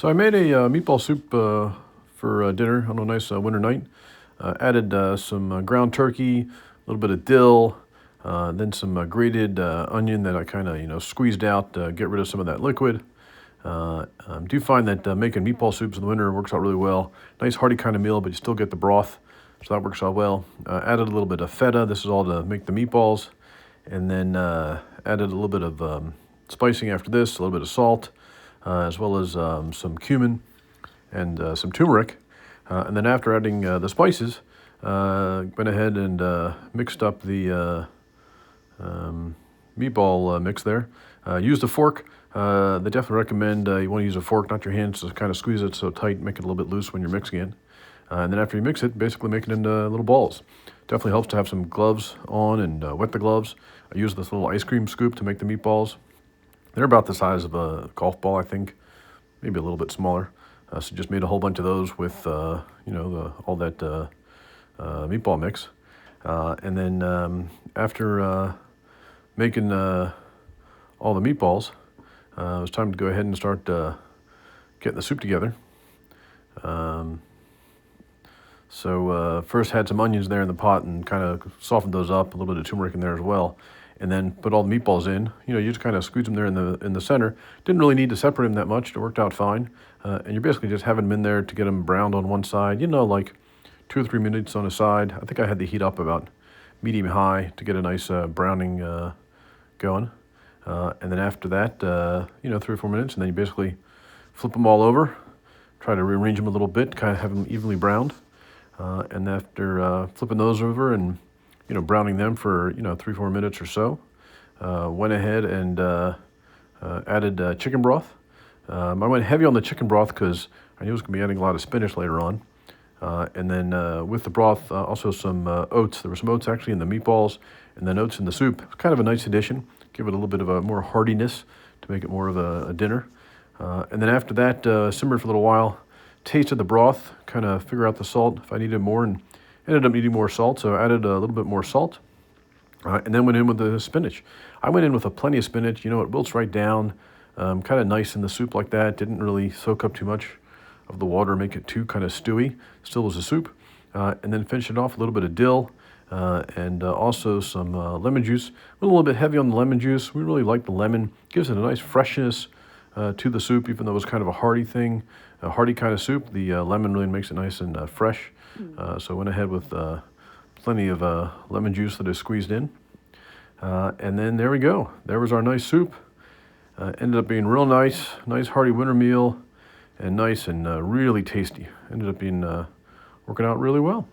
So I made a meatball soup for dinner on a nice winter night. Added some ground turkey, a little bit of dill, then some grated onion that I kind of squeezed out to get rid of some of that liquid. Do find that making meatball soups in the winter works out really well. Nice hearty kind of meal, but you still get the broth, so that works out well. Added a little bit of feta. This is all to make the meatballs, and then added a little bit of spicing after this, a little bit of salt, as well as some cumin and some turmeric. And then after adding the spices, went ahead and mixed up the meatball mix there. Used a fork. They definitely recommend you want to use a fork, not your hands, to kind of squeeze it so tight, make it a little bit loose when you're mixing it. And then after you mix it, basically make it into little balls. Definitely helps to have some gloves on and wet the gloves. I used this little ice cream scoop to make the meatballs. They're about the size of a golf ball, I think, maybe a little bit smaller. So just made a whole bunch of those with, all that meatball mix. And then after making all the meatballs, it was time to go ahead and start getting the soup together. So first had some onions there in the pot and kind of softened those up, a little bit of turmeric in there as well. And then put all the meatballs in. You just kind of squeeze them there in the center. Didn't really need to separate them that much. It worked out fine. And you're basically just having them in there to get them browned on one side. Like 2 or 3 minutes on a side. I think I had the heat up about medium high to get a nice browning going. And then after that, 3 or 4 minutes, and then you basically flip them all over. Try to rearrange them a little bit, kind of have them evenly browned. And after flipping those over and browning them for 3 or 4 minutes or so, went ahead and added chicken broth. I went heavy on the chicken broth because I knew I was going to be adding a lot of spinach later on. And then with the broth, also some oats. There were some oats actually in the meatballs, and then oats in the soup. It's kind of a nice addition. Give it a little bit of a more heartiness to make it more of a dinner. And then after that, simmered for a little while. Tasted the broth, kind of figure out the salt if I needed more, and ended up needing more salt, so added a little bit more salt. And then went in with the spinach. I went in with plenty of spinach. It wilts right down, kind of nice in the soup like that. Didn't really soak up too much of the water, make it too kind of stewy. Still was a soup. And then finish it off with a little bit of dill and also some lemon juice. Went a little bit heavy on the lemon juice. We really like the lemon. Gives it a nice freshness to the soup, even though it was kind of a hearty thing, a hearty kind of soup. The lemon really makes it nice and fresh. So I went ahead with plenty of lemon juice that I squeezed in. And then there we go. There was our nice soup. Ended up being real nice hearty winter meal, and nice and really tasty. Ended up being working out really well.